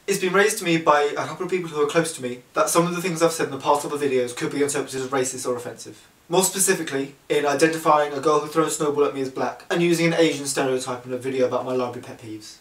It's been raised to me by a couple of people who are close to me that some of the things I've said in the past couple of videos could be interpreted as racist or offensive. More specifically, in identifying a girl who throws a snowball at me as black and using an Asian stereotype in a video about my library pet peeves.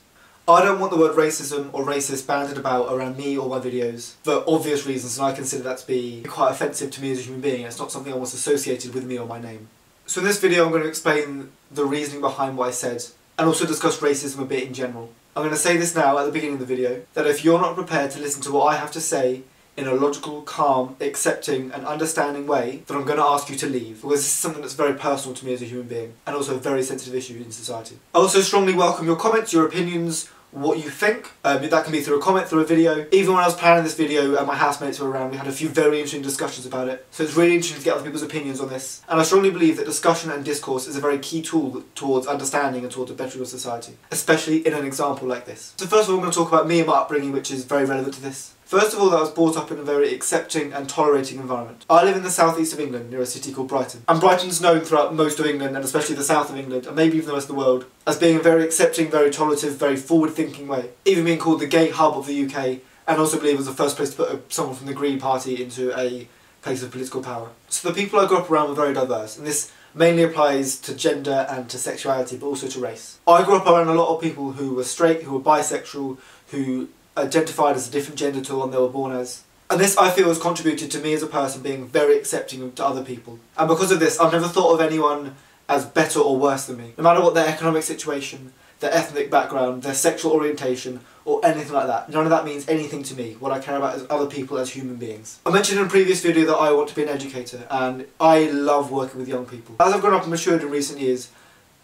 I don't want the word racism or racist bandied about around me or my videos for obvious reasons, and I consider that to be quite offensive to me as a human being. It's not something I want associated with me or my name. So in this video I'm going to explain the reasoning behind what I said and also discuss racism a bit in general. I'm going to say this now at the beginning of the video, that if you're not prepared to listen to what I have to say in a logical, calm, accepting and understanding way, then I'm going to ask you to leave, because this is something that's very personal to me as a human being and also a very sensitive issue in society. I also strongly welcome your comments, your opinions, what you think. That can be through a comment, through a video. Even when I was planning this video and my housemates were around, we had a few very interesting discussions about it. So it's really interesting to get other people's opinions on this. And I strongly believe that discussion and discourse is a very key tool towards understanding and towards a better society, especially in an example like this. So first of all, I'm going to talk about me and my upbringing, which is very relevant to this. First of all, I was brought up in a very accepting and tolerating environment. I live in the southeast of England, near a city called Brighton. And Brighton's known throughout most of England, and especially the south of England, and maybe even the rest of the world, as being a very accepting, very tolerative, very forward-thinking way. Even being called the gay hub of the UK, and also believed it was the first place to put someone from the Green Party into a place of political power. So the people I grew up around were very diverse, and this mainly applies to gender and to sexuality, but also to race. I grew up around a lot of people who were straight, who were bisexual, who identified as a different gender to the one they were born as. And this, I feel, has contributed to me as a person being very accepting to other people. And because of this, I've never thought of anyone as better or worse than me. No matter what their economic situation, their ethnic background, their sexual orientation, or anything like that. None of that means anything to me. What I care about is other people as human beings. I mentioned in a previous video that I want to be an educator, and I love working with young people. As I've grown up and matured in recent years,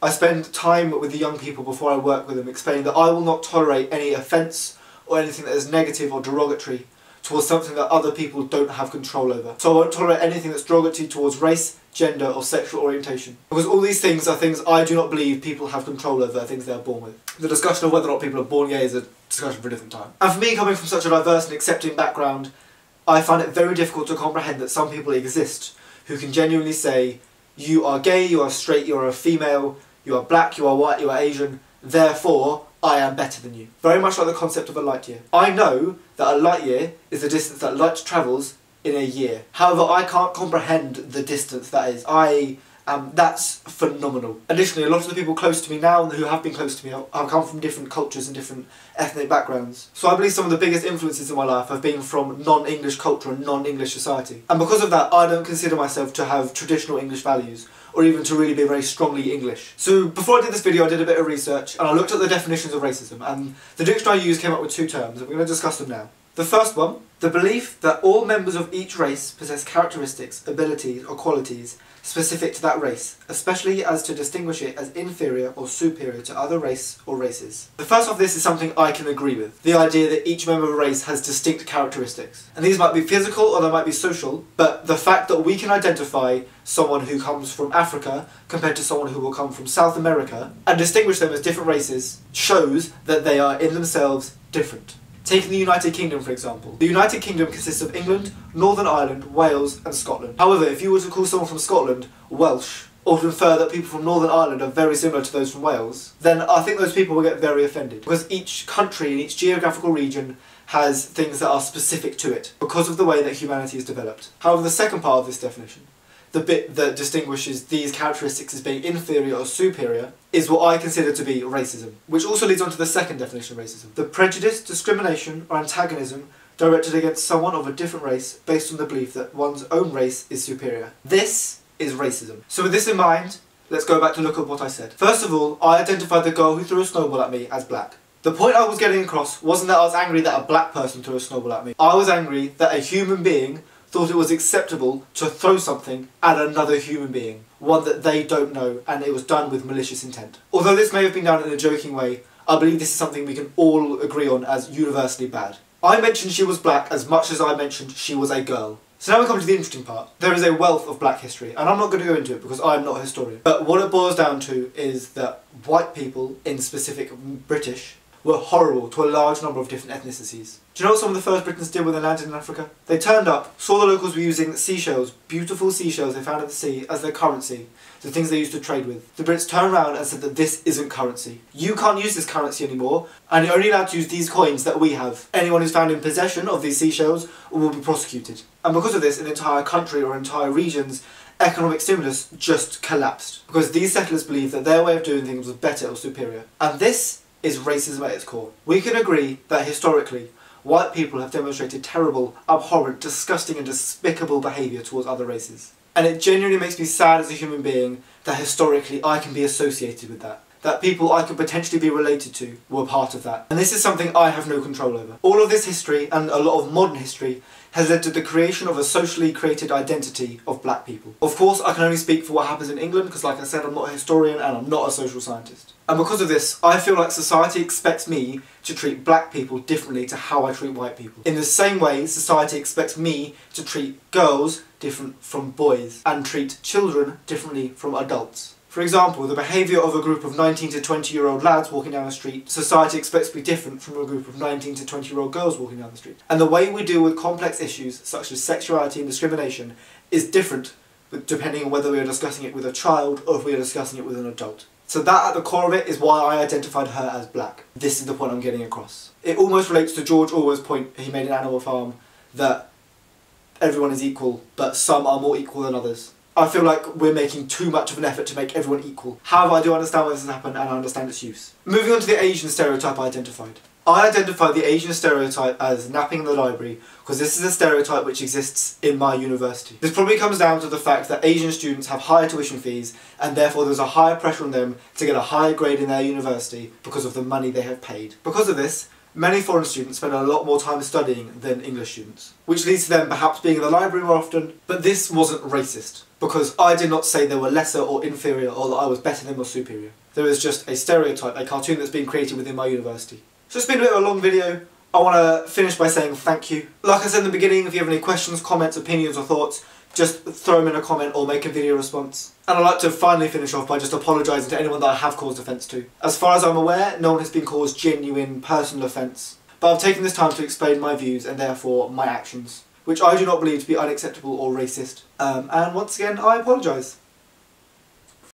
I spend time with the young people before I work with them, explaining that I will not tolerate any offence or anything that is negative or derogatory towards something that other people don't have control over. So I won't tolerate anything that's derogatory towards race, gender or sexual orientation. Because all these things are things I do not believe people have control over, things they are born with. The discussion of whether or not people are born gay is a discussion for a different time. And for me, coming from such a diverse and accepting background, I find it very difficult to comprehend that some people exist who can genuinely say, you are gay, you are straight, you are a female, you are black, you are white, you are Asian, therefore I am better than you. Very much like the concept of a light year. I know that a light year is the distance that light travels in a year. However, I can't comprehend the distance that is. That's phenomenal. Additionally, a lot of the people close to me now, who have been close to me, have come from different cultures and different ethnic backgrounds. So I believe some of the biggest influences in my life have been from non-English culture and non-English society. And because of that, I don't consider myself to have traditional English values, or even to really be very strongly English. So before I did this video, I did a bit of research, and I looked at the definitions of racism, and the dictionary I used came up with two terms, and we're going to discuss them now. The first one, the belief that all members of each race possess characteristics, abilities or qualities specific to that race, especially as to distinguish it as inferior or superior to other race or races. The first of this is something I can agree with. The idea that each member of a race has distinct characteristics. And these might be physical or they might be social, but the fact that we can identify someone who comes from Africa compared to someone who will come from South America and distinguish them as different races shows that they are in themselves different. Taking the United Kingdom for example. The United Kingdom consists of England, Northern Ireland, Wales and Scotland. However, if you were to call someone from Scotland Welsh, or to infer that people from Northern Ireland are very similar to those from Wales, then I think those people will get very offended. Because each country and each geographical region has things that are specific to it, because of the way that humanity is developed. However, the second part of this definition, the bit that distinguishes these characteristics as being inferior or superior, is what I consider to be racism. Which also leads on to the second definition of racism. The prejudice, discrimination or antagonism directed against someone of a different race based on the belief that one's own race is superior. This is racism. So with this in mind, let's go back to look at what I said. First of all, I identified the girl who threw a snowball at me as black. The point I was getting across wasn't that I was angry that a black person threw a snowball at me. I was angry that a human being thought it was acceptable to throw something at another human being, one that they don't know, and it was done with malicious intent. Although this may have been done in a joking way, I believe this is something we can all agree on as universally bad. I mentioned she was black as much as I mentioned she was a girl. So now we come to the interesting part. There is a wealth of black history, and I'm not going to go into it because I'm not a historian. But what it boils down to is that white people, in specific British, were horrible to a large number of different ethnicities. Do you know what some of the first Britons did when they landed in Africa? They turned up, saw the locals were using seashells, beautiful seashells they found at the sea, as their currency, the things they used to trade with. The Brits turned around and said that this isn't currency. You can't use this currency anymore, and you're only allowed to use these coins that we have. Anyone who's found in possession of these seashells will be prosecuted. And because of this, an entire country or entire region's economic stimulus just collapsed, because these settlers believed that their way of doing things was better or superior. And this is racism at its core. We can agree that historically, white people have demonstrated terrible, abhorrent, disgusting and despicable behaviour towards other races. And it genuinely makes me sad as a human being that historically I can be associated with that. That people I could potentially be related to were part of that. And this is something I have no control over. All of this history, and a lot of modern history, has led to the creation of a socially created identity of black people. Of course, I can only speak for what happens in England, because like I said, I'm not a historian and I'm not a social scientist. And because of this, I feel like society expects me to treat black people differently to how I treat white people. In the same way, society expects me to treat girls different from boys, and treat children differently from adults. For example, the behaviour of a group of 19 to 20-year-old lads walking down the street, society expects to be different from a group of 19 to 20-year-old girls walking down the street. And the way we deal with complex issues such as sexuality and discrimination is different depending on whether we are discussing it with a child or if we are discussing it with an adult. So that at the core of it is why I identified her as black. This is the point I'm getting across. It almost relates to George Orwell's point he made in Animal Farm that everyone is equal, but some are more equal than others. I feel like we're making too much of an effort to make everyone equal. However, I do understand why this has happened and I understand its use. Moving on to the Asian stereotype I identified. I identified the Asian stereotype as napping in the library because this is a stereotype which exists in my university. This probably comes down to the fact that Asian students have higher tuition fees and therefore there's a higher pressure on them to get a higher grade in their university because of the money they have paid. Because of this, many foreign students spend a lot more time studying than English students, which leads to them perhaps being in the library more often. But this wasn't racist, because I did not say they were lesser or inferior or that I was better than or superior. There is just a stereotype, a cartoon that's been created within my university. So it's been a bit of a long video. I want to finish by saying thank you. Like I said in the beginning, if you have any questions, comments, opinions or thoughts, just throw them in a comment or make a video response. And I'd like to finally finish off by just apologising to anyone that I have caused offence to. As far as I'm aware, no one has been caused genuine personal offence, but I've taken this time to explain my views and therefore my actions, which I do not believe to be unacceptable or racist. And once again, I apologise.